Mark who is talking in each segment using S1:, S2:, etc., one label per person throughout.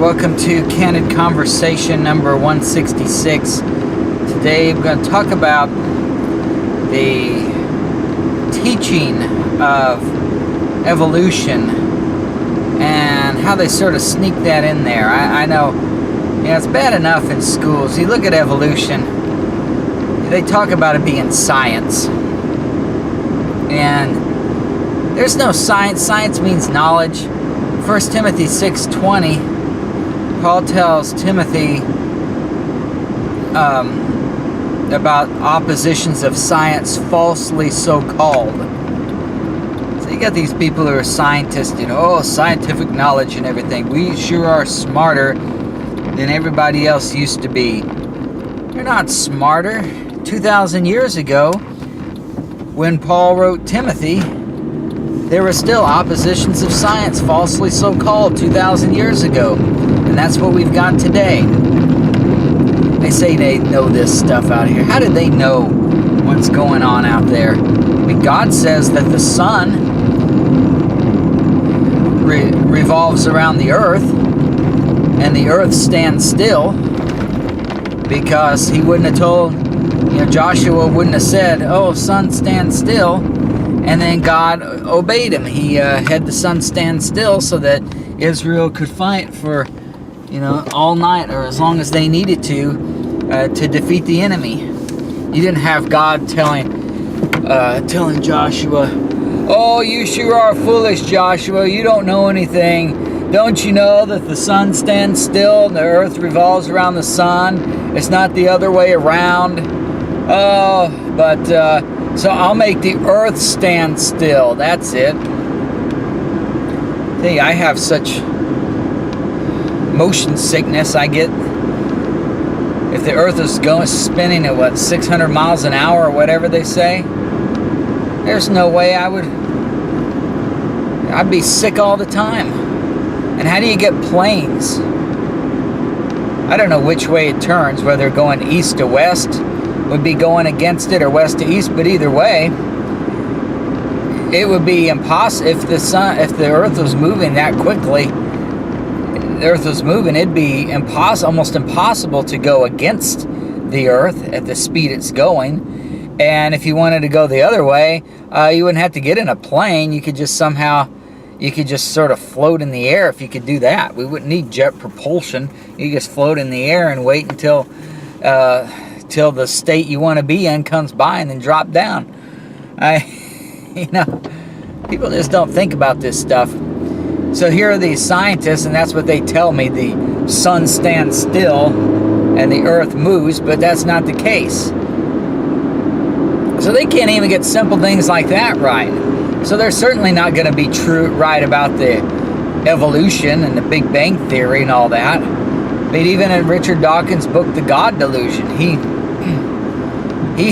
S1: welcome to Candid Conversation number 166. Today we're going to talk about the teaching of evolution and how they sort of sneak that in there. I know, it's bad enough in schools. You look at evolution, they talk about it being science. And there's no science. Science means knowledge. 1 Timothy 6:20, Paul tells Timothy about oppositions of science falsely so called. So you got these people who are scientists, scientific knowledge and everything. We sure are smarter than everybody else used to be. They're not smarter. 2,000 years ago, when Paul wrote Timothy, there were still oppositions of science, falsely so called, 2,000 years ago. And that's what we've got today. They say they know this stuff out here. How did they know what's going on out there? I mean, God says that the sun revolves around the earth, and the earth stands still, because he wouldn't have told, Joshua wouldn't have said, "Oh, sun, stand still." And then God obeyed him. He had the sun stand still so that Israel could fight for, all night or as long as they needed to defeat the enemy. You didn't have God telling Joshua, "Oh, you sure are foolish, Joshua. You don't know anything. Don't you know that the sun stands still and the earth revolves around the sun? It's not the other way around. Oh, but... so I'll make the earth stand still." That's it. See, I have such motion sickness. I get, if the earth is spinning at 600 miles an hour or whatever they say, there's no way I'd be sick all the time. And how do you get planes? I don't know which way it turns, whether going east to west would be going against it or west to east, but either way, it would be impossible. If the earth was moving that quickly, it'd be almost impossible to go against the earth at the speed it's going. And if you wanted to go the other way, you wouldn't have to get in a plane. You could just sort of float in the air if you could do that. We wouldn't need jet propulsion. You just float in the air and wait until the state you want to be in comes by and then drop down. People just don't think about this stuff. So here are these scientists, and that's what they tell me: the sun stands still and the earth moves, but that's not the case. So they can't even get simple things like that right. So they're certainly not going to be right about the evolution and the Big Bang Theory and all that. But even in Richard Dawkins' book, The God Delusion, he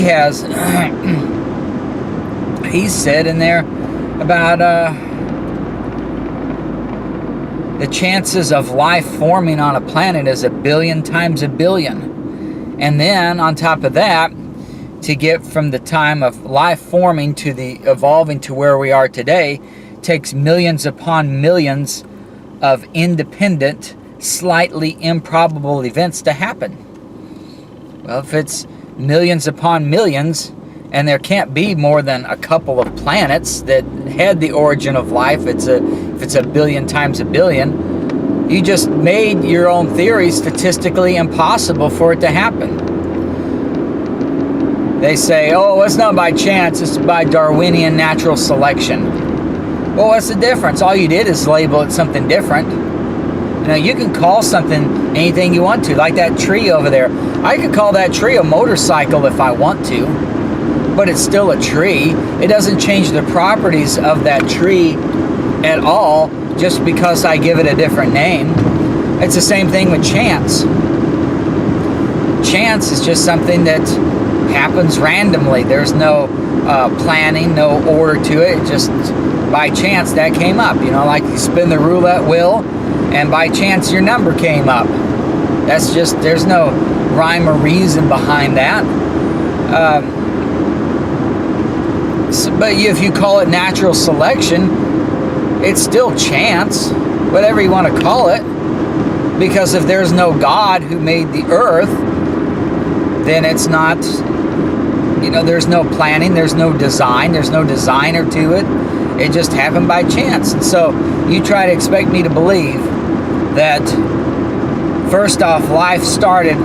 S1: has he's said in there about the chances of life forming on a planet is 1 billion times 1 billion. And then on top of that, to get from the time of life forming to the evolving to where we are today, takes millions upon millions of independent, slightly improbable events to happen. Well, if it's millions upon millions, and there can't be more than a couple of planets that had the origin of life, if it's 1 billion times 1 billion, you just made your own theory statistically impossible for it to happen. They say, "Oh, it's not by chance, it's by Darwinian natural selection." Well, what's the difference? All you did is label it something different. You can call something anything you want to, like that tree over there. I could call that tree a motorcycle if I want to, but it's still a tree. It doesn't change the properties of that tree at all just because I give it a different name. It's the same thing with chance. Chance is just something that happens randomly. There's no planning, no order to it. Just by chance that came up. Like you spin the roulette wheel, and by chance your number came up. There's no rhyme or reason behind that. But if you call it natural selection, it's still chance, whatever you want to call it. Because if there's no God who made the earth, then it's not, you know, there's no planning, there's no design, there's no designer to it. It just happened by chance. And so you try to expect me to believe that, first off, life started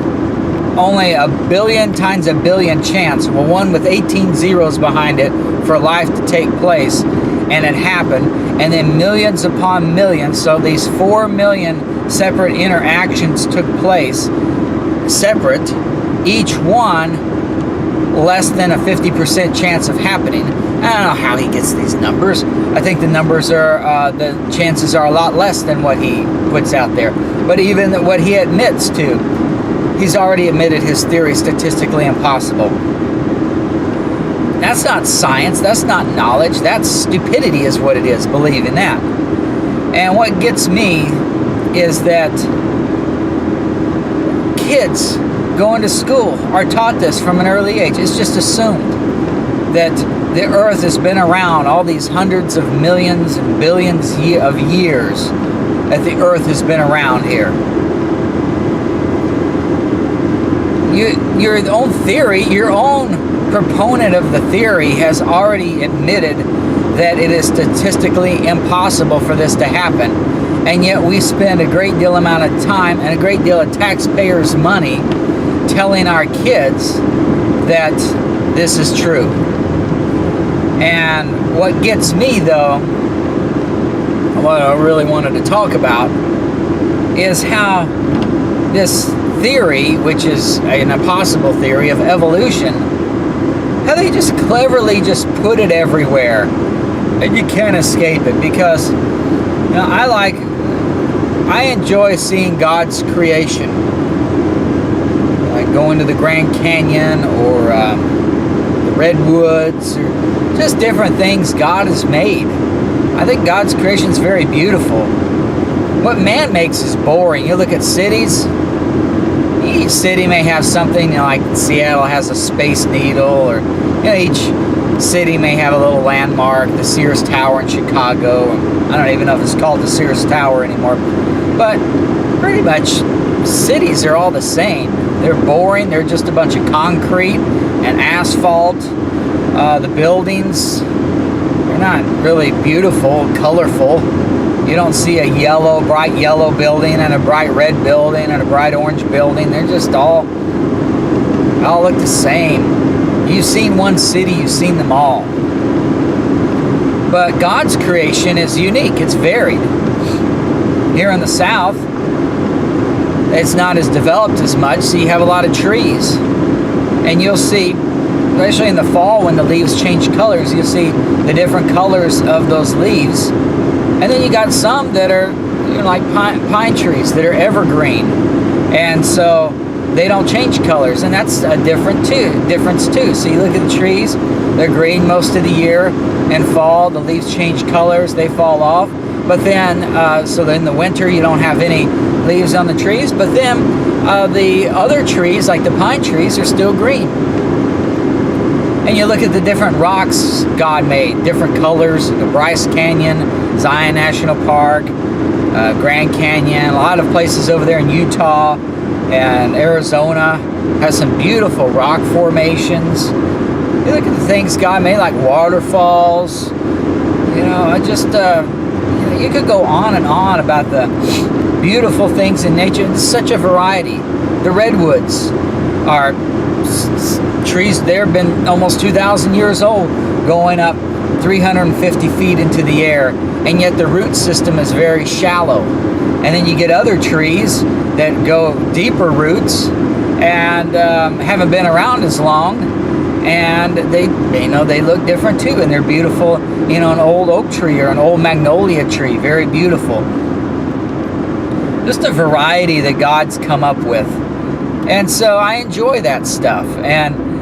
S1: only a billion times a billion chance, well, one with 18 zeros behind it, for life to take place, and it happened, and then millions upon millions, so these 4 million separate interactions took place, separate, each one less than a 50% chance of happening. I don't know how he gets these numbers. I think the numbers are, the chances are a lot less than what he puts out there. But even what he admits to, he's already admitted his theory statistically impossible. That's not science, that's not knowledge, that's stupidity is what it is, believing that. And what gets me is that kids going to school are taught this from an early age. It's just assumed that the earth has been around all these hundreds of millions and billions of years, that the earth has been around here. Your own theory, your own proponent of the theory has already admitted that it is statistically impossible for this to happen. And yet we spend a great deal amount of time and a great deal of taxpayers' money telling our kids that this is true. And what gets me, though, what I really wanted to talk about, is how this theory, which is an impossible theory of evolution, how they just cleverly just put it everywhere, and you can't escape it. Because, you know, I enjoy seeing God's creation, like going to the Grand Canyon or the Redwoods, or just different things God has made. I think God's creation is very beautiful. What man makes is boring. You look at cities. Each city may have something, you know, like Seattle has a Space Needle, or, you know, each city may have a little landmark. The Sears Tower in Chicago. I don't even know if it's called the Sears Tower anymore. But pretty much cities are all the same. They're boring. They're just a bunch of concrete and asphalt. The buildings, they're not really beautiful, colorful. You don't see a bright yellow building and a bright red building and a bright orange building. They're just all look the same. You've seen one city, you've seen them all. But God's creation is unique. It's varied. Here in the South, it's not as developed as much, so you have a lot of trees. And you'll see, especially in the fall when the leaves change colors, you'll see the different colors of those leaves. And then you got some that are, you know, like pine trees that are evergreen, and so they don't change colors, and that's a difference too. So you look at the trees; they're green most of the year. In fall, the leaves change colors; they fall off. But then, so in the winter, you don't have any leaves on the trees. But then, the other trees, like the pine trees, are still green. And you look at the different rocks God made, different colors, the Bryce Canyon, Zion National Park, Grand Canyon, a lot of places over there in Utah and Arizona has some beautiful rock formations. You look at the things God made, like waterfalls, you know, just, you could go on and on about the beautiful things in nature. It's such a variety. The redwoods are trees, they've been almost 2,000 years old, going up 350 feet into the air, and yet the root system is very shallow. And then you get other trees that go deeper roots and haven't been around as long, and they look different too, and they're beautiful. You know, an old oak tree or an old magnolia tree, very beautiful. Just a variety that God's come up with. And so I enjoy that stuff. And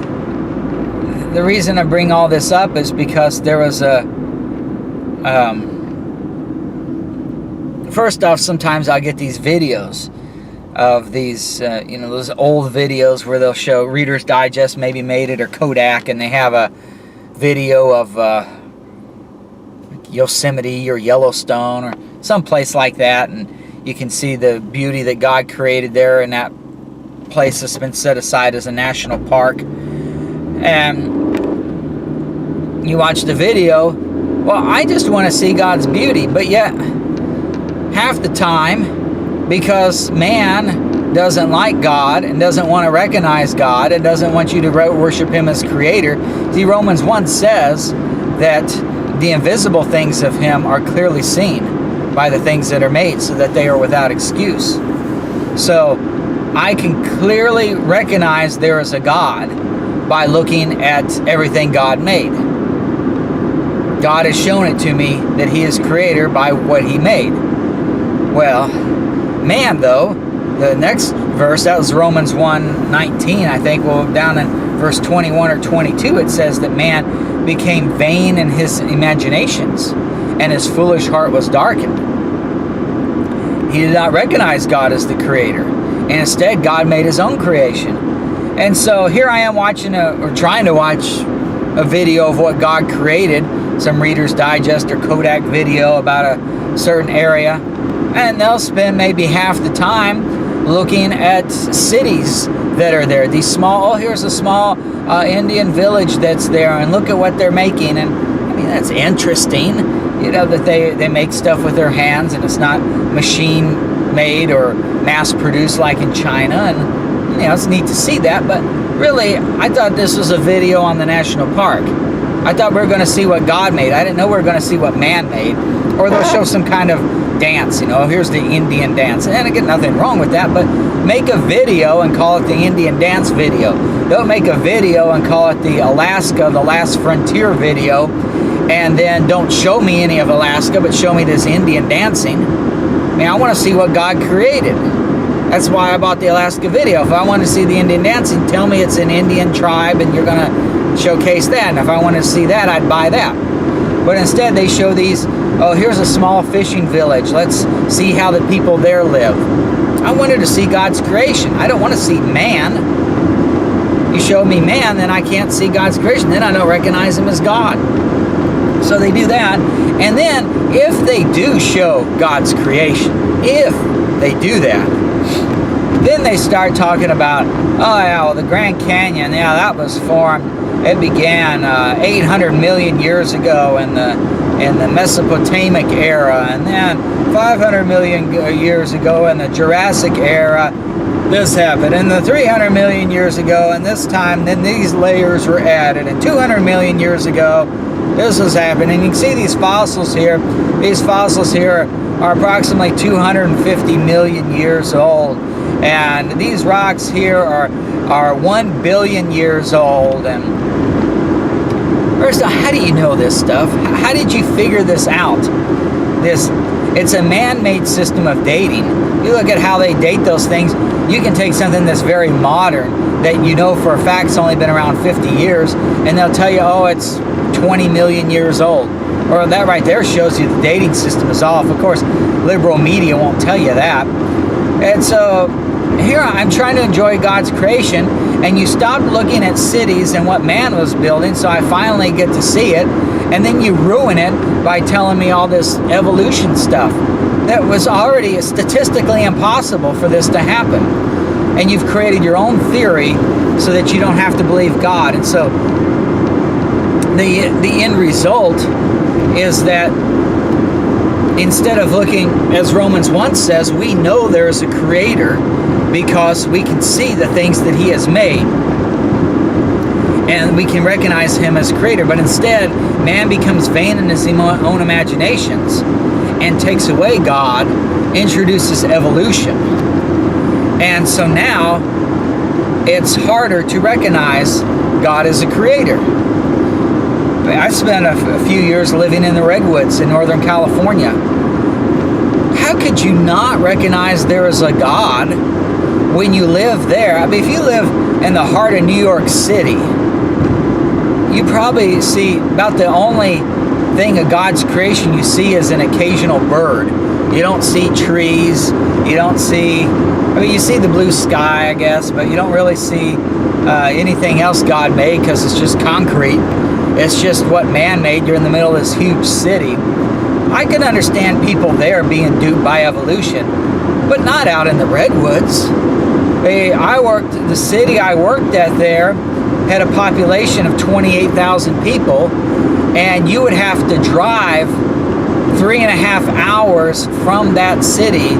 S1: the reason I bring all this up is because there was first off, sometimes I'll get these videos of these, you know, those old videos where they'll show Reader's Digest maybe made it, or Kodak, and they have a video of Yosemite or Yellowstone or some place like that, and You can see the beauty that God created there in that place that's been set aside as a national park. And you watch the video, well, I just want to see God's beauty. But yet, half the time, because man doesn't like God and doesn't want to recognize God and doesn't want you to worship Him as Creator. See, Romans 1 says that the invisible things of Him are clearly seen by the things that are made, so that they are without excuse. So I can clearly recognize there is a God by looking at everything God made. God has shown it to me that He is Creator by what He made. Well, man, though, the next verse, that was Romans 1:19, I think. Well, down in verse 21 or 22, it says that man became vain in his imaginations, and his foolish heart was darkened. He did not recognize God as the Creator, and instead God made His own creation. And so here I am watching trying to watch a video of what God created, some Reader's Digest or Kodak video about a certain area, and they'll spend maybe half the time looking at cities that are there. These small, here's a small Indian village that's there, and look at what they're making. And I mean, that's interesting, you know, that they make stuff with their hands, and it's not machine made or mass produced like in China. And you know, it's neat to see that. But really, I thought this was a video on the national park. I thought we were going to see what God made. I didn't know we were going to see what man made. Or they'll show some kind of dance, you know, here's the Indian dance. And again, nothing wrong with that, but make a video and call it the Indian dance video. Don't make a video and call it the Alaska, the Last Frontier video, and then don't show me any of Alaska, but show me this Indian dancing. I mean, I want to see what God created. That's why I bought the Alaska video. If I want to see the Indian dancing, tell me it's an Indian tribe and you're going to showcase that. And if I want to see that, I'd buy that. But instead they show these, oh, here's a small fishing village. Let's see how the people there live. I wanted to see God's creation. I don't want to see man. You show me man, then I can't see God's creation. Then I don't recognize Him as God. So they do that. And then if they do show God's creation, if they do that, then they start talking about, oh yeah, well, the Grand Canyon, yeah, that was formed. It began 800 million years ago in the Mesopotamic era, and then 500 million years ago in the Jurassic era, this happened. And the 300 million years ago, and this time, then these layers were added. And 200 million years ago, this was happening. And you can see these fossils here. These fossils here are approximately 250 million years old. And these rocks here are 1 billion years old. And first, how do you know this stuff? How did you figure this out? It's a man-made system of dating. You look at how they date those things. You can take something that's very modern that you know for a fact it's only been around 50 years, and they'll tell you, oh, it's 20 million years old. Or that right there shows you the dating system is off. Of course, liberal media won't tell you that. And so here I'm trying to enjoy God's creation, and you stop looking at cities and what man was building, so I finally get to see it, and then you ruin it by telling me all this evolution stuff. That was already statistically impossible for this to happen. And you've created your own theory so that you don't have to believe God. And so the end result is that instead of looking, as Romans 1 says, we know there is a creator because we can see the things that He has made. And we can recognize Him as creator. But instead, man becomes vain in his own imaginations and takes away God, introduces evolution. And so now, it's harder to recognize God as a creator. I've spent a few years living in the Redwoods in Northern California. How could you not recognize there is a God when you live there? I mean, if you live in the heart of New York City, you probably see about the only thing of God's creation you see is an occasional bird. You don't see trees. You don't see, I mean, you see the blue sky, I guess, but you don't really see anything else God made because it's just concrete. It's just what man made. You're in the middle of this huge city. I can understand people there being duped by evolution. but not out in the redwoods. The city I worked at there had a population of 28,000 people, and you would have to drive 3.5 hours from that city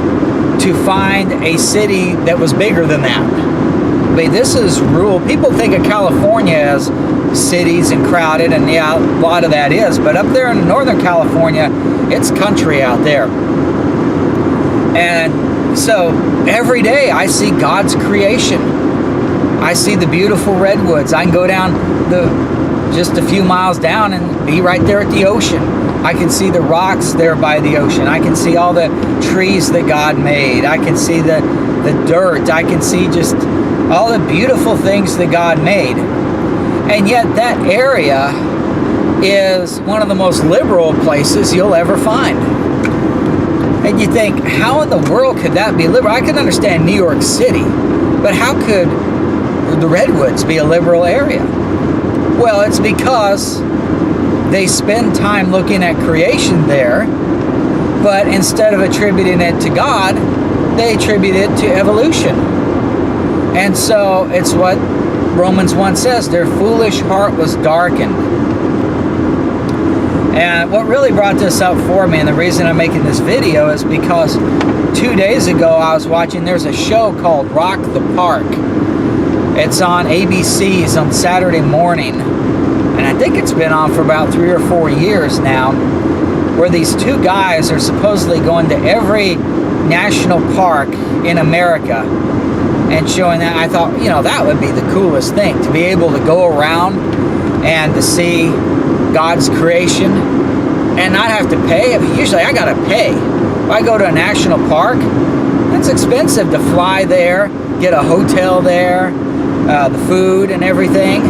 S1: to find a city that was bigger than that. I mean, this is rural. People think of California as cities and crowded, and yeah, a lot of that is, but up there in Northern California, it's country out there. And so every day I see God's creation. I see the beautiful redwoods. I can go down just a few miles down and be right there at the ocean. I can see the rocks there by the ocean. I can see all the trees that God made. I can see the dirt. I can see just all the beautiful things that God made. And yet that area is one of the most liberal places you'll ever find. And you think, how in the world could that be liberal? I can understand New York City, but how could the redwoods be a liberal area? Well, it's because they spend time looking at creation there, but instead of attributing it to God, they attribute it to evolution. And so it's what Romans 1 says, their foolish heart was darkened. And what really brought this up for me, and the reason I'm making this video, is because 2 days ago I was watching, there's a show called Rock the Park. It's on ABC's on Saturday morning, and I think it's been on for about 3 or 4 years now, where these two guys are supposedly going to every national park in America and showing that. I thought, that would be the coolest thing, to be able to go around and to see God's creation and not have to pay. I mean, usually I gotta pay. If I go to a national park, it's expensive to fly there, get a hotel there, the food and everything.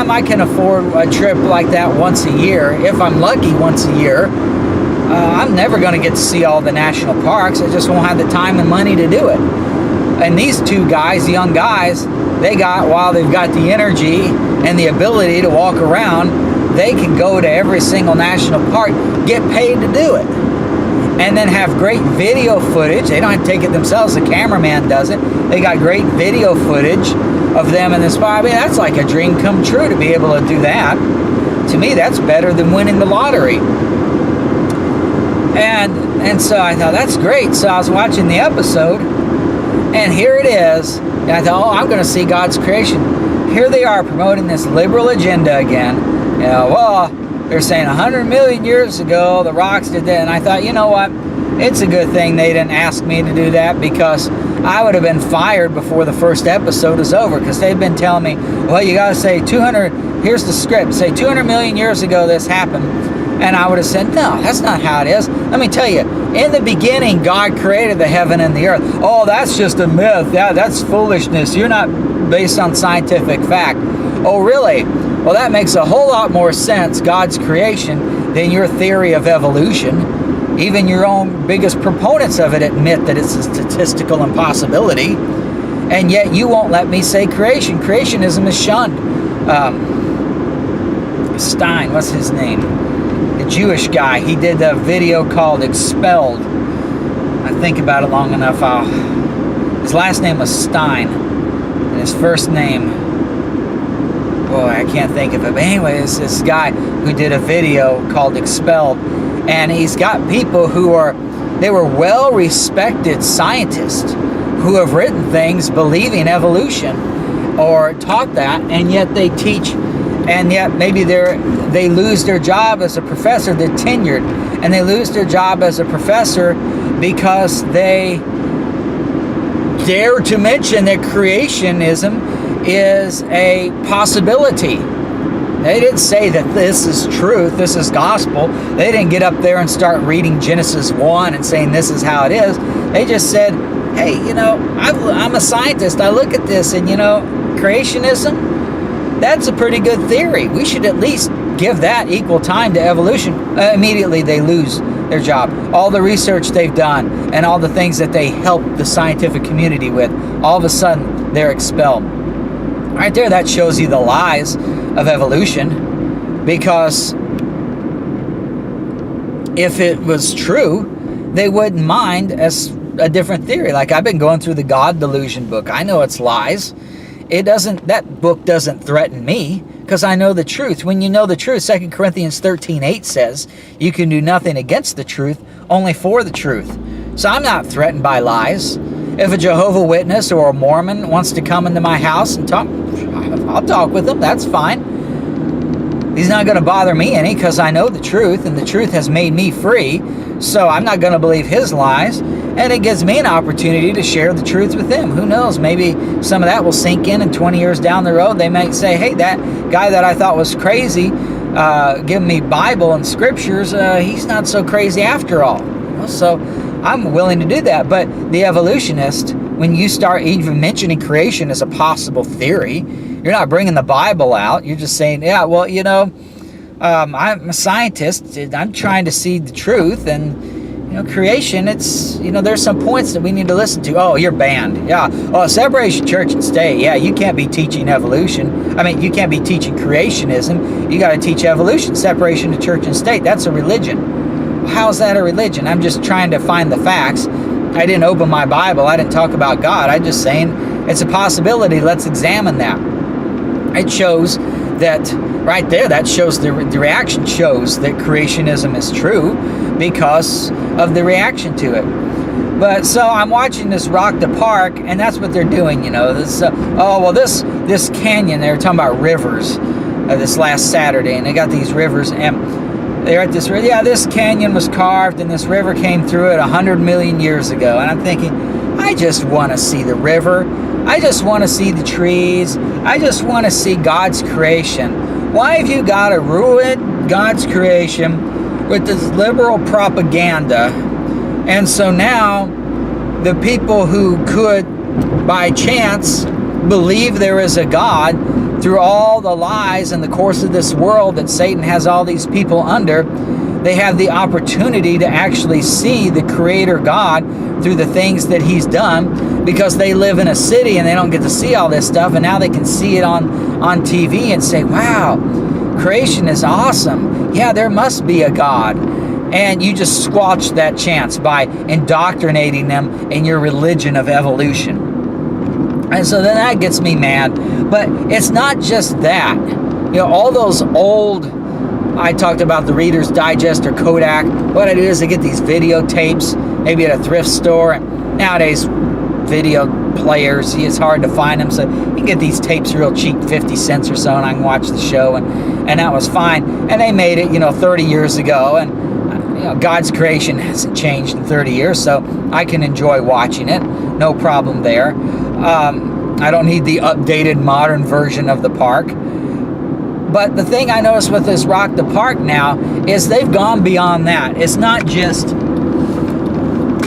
S1: I can afford a trip like that once a year, if I'm lucky once a year. I'm never going to get to see all the national parks. I just won't have the time and money to do it. And these two guys, young guys, while they've got the energy and the ability to walk around, they can go to every single national park, get paid to do it, and then have great video footage. They don't have to take it themselves. The cameraman does it. They got great video footage of them in this park. I mean, that's like a dream come true to be able to do that. To me, that's better than winning the lottery. And so I thought, that's great. So I was watching the episode, and here it is. And I thought, I'm going to see God's creation. Here they are promoting this liberal agenda again. They're saying 100 million years ago, the rocks did that. And I thought, you know what? It's a good thing they didn't ask me to do that, because I would have been fired before the first episode is over, because they've been telling me, well, you got to say 200, here's the script, say 200 million years ago this happened. And I would have said, no, that's not how it is. Let me tell you, in the beginning, God created the heaven and the earth. Oh, that's just a myth. Yeah, that's foolishness. You're not based on scientific fact. Oh, really? Well, that makes a whole lot more sense, God's creation, than your theory of evolution. Even your own biggest proponents of it admit that it's a statistical impossibility. And yet you won't let me say creation. Creationism is shunned. Stein, what's his name? The Jewish guy. He did a video called Expelled. I think about it long enough. His last name was Stein. And his first name, boy, I can't think of it. But anyway, it's this guy who did a video called Expelled. And he's got people they were well-respected scientists who have written things believing evolution or taught that, and yet they teach, and yet maybe they lose their job as a professor. They're tenured, and they lose their job as a professor because they dare to mention that creationism is a possibility. They didn't say that this is truth, this is gospel. They didn't get up there and start reading Genesis 1 and saying this is how it is. They just said, hey, I'm a scientist. I look at this, and creationism, that's a pretty good theory. We should at least give that equal time to evolution. Immediately they lose their job. All the research they've done and all the things that they help the scientific community with, all of a sudden they're expelled. Right there, that shows you the lies of evolution, because if it was true they wouldn't mind a different theory. Like, I've been going through the God Delusion book. I know it's lies. That book doesn't threaten me because I know the truth. When you know the truth, 2 Corinthians 13:8 says, you can do nothing against the truth, only for the truth. So I'm not threatened by lies. If a Jehovah's Witness or a Mormon wants to come into my house and talk, I'll talk with them. That's fine. He's not going to bother me any because I know the truth, and the truth has made me free. So I'm not going to believe his lies, and it gives me an opportunity to share the truth with him. Who knows? Maybe some of that will sink in, and 20 years down the road, they might say, hey, that guy that I thought was crazy, giving me Bible and scriptures, he's not so crazy after all. So I'm willing to do that. But the evolutionist, when you start even mentioning creation as a possible theory, you're not bringing the Bible out. You're just saying, yeah, well, I'm a scientist. I'm trying to see the truth. And, creation, it's, there's some points that we need to listen to. Oh, you're banned. Yeah. Oh, separation church and state. Yeah, you can't be teaching evolution. You can't be teaching creationism. You got to teach evolution, separation of church and state. That's a religion. How is that a religion? I'm just trying to find the facts. I didn't open my Bible. I didn't talk about God. I'm just saying it's a possibility. Let's examine that. It shows that right there, that shows the reaction shows that creationism is true because of the reaction to it. But so I'm watching this Rock the Park, and that's what they're doing, this canyon, they were talking about rivers this last Saturday, and they got these rivers, and they're at this river. Yeah, this canyon was carved, and this river came through it 100 million years ago. And I'm thinking, I just want to see the river. I just want to see the trees. I just want to see God's creation. Why have you got to ruin God's creation with this liberal propaganda? And so now the people who could, by chance, believe there is a God through all the lies in the course of this world that Satan has all these people under, they have the opportunity to actually see the Creator God through the things that He's done, because they live in a city and they don't get to see all this stuff, and now they can see it on TV and say, wow, creation is awesome. Yeah, there must be a God. And you just squelch that chance by indoctrinating them in your religion of evolution. And so then that gets me mad. But it's not just that. All those old, I talked about the Reader's Digest or Kodak. What I do is I get these videotapes, maybe at a thrift store. Nowadays, video players, it's hard to find them. So you can get these tapes real cheap, 50 cents or so, and I can watch the show. And that was fine. And they made it, 30 years ago. And God's creation hasn't changed in 30 years, so I can enjoy watching it. No problem there. I don't need the updated modern version of the park. But the thing I noticed with this Rock the Park now is they've gone beyond that. It's not just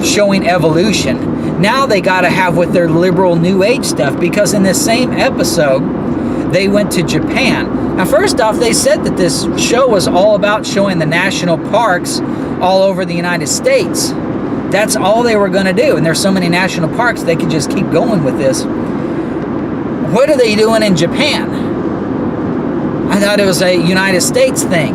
S1: showing evolution. Now they got to have with their liberal New Age stuff, because in this same episode, they went to Japan. Now, first off, they said that this show was all about showing the national parks all over the United States. That's all they were going to do. And there's so many national parks, they could just keep going with this. What are they doing in Japan? I thought it was a United States thing.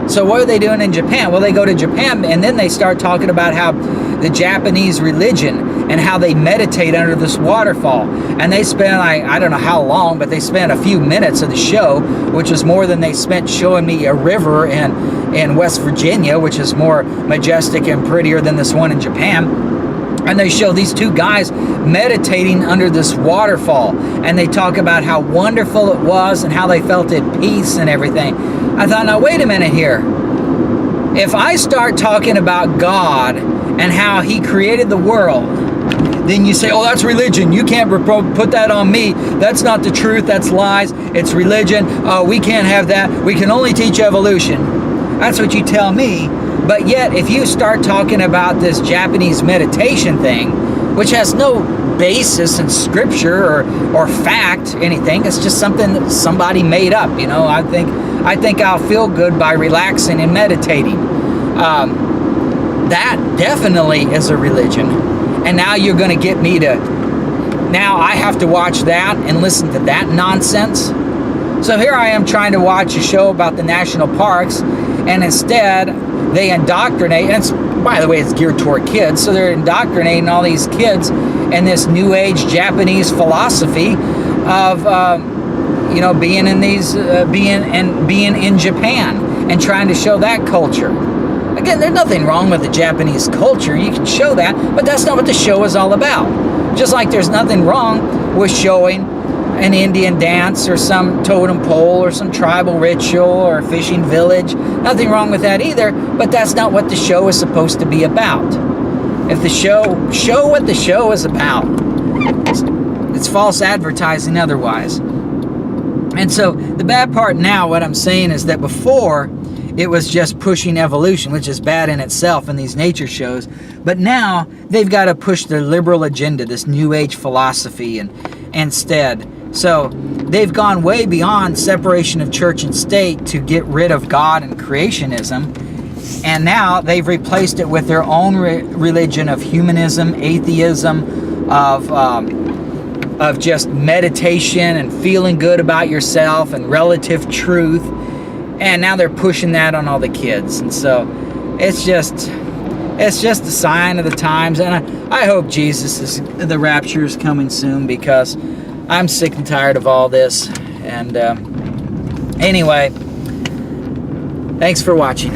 S1: So what are they doing in Japan? Well, they go to Japan, and then they start talking about how the Japanese religion and how they meditate under this waterfall. And they spend, I don't know how long, but they spent a few minutes of the show, which was more than they spent showing me a river in West Virginia, which is more majestic and prettier than this one in Japan. And they show these two guys meditating under this waterfall. And they talk about how wonderful it was and how they felt at peace and everything. I thought, now wait a minute here. If I start talking about God and how He created the world, then you say, oh, that's religion. You can't put that on me. That's not the truth. That's lies. It's religion. We can't have that. We can only teach evolution. That's what you tell me. But yet, if you start talking about this Japanese meditation thing, which has no basis in scripture or fact, anything, it's just something that somebody made up. I think I'll feel good by relaxing and meditating. That definitely is a religion. And now you're going to get me to, now I have to watch that and listen to that nonsense. So here I am trying to watch a show about the national parks, and instead they indoctrinate. And it's by the way, it's geared toward kids, so they're indoctrinating all these kids in this new age Japanese philosophy of being in these being in Japan and trying to show that culture. Again, there's nothing wrong with the Japanese culture. You can show that, but that's not what the show is all about. Just like there's nothing wrong with showing an Indian dance or some totem pole or some tribal ritual or a fishing village. Nothing wrong with that either, but that's not what the show is supposed to be about. If the show what the show is about. It's false advertising otherwise. And so the bad part now, what I'm saying is that before it was just pushing evolution, which is bad in itself in these nature shows, but now they've got to push their liberal agenda, this new age philosophy instead. So they've gone way beyond separation of church and state to get rid of God and creationism, and now they've replaced it with their own religion of humanism, atheism, of just meditation and feeling good about yourself and relative truth. And now they're pushing that on all the kids. And so it's just a sign of the times. And I hope the rapture is coming soon, because I'm sick and tired of all this. And anyway, thanks for watching.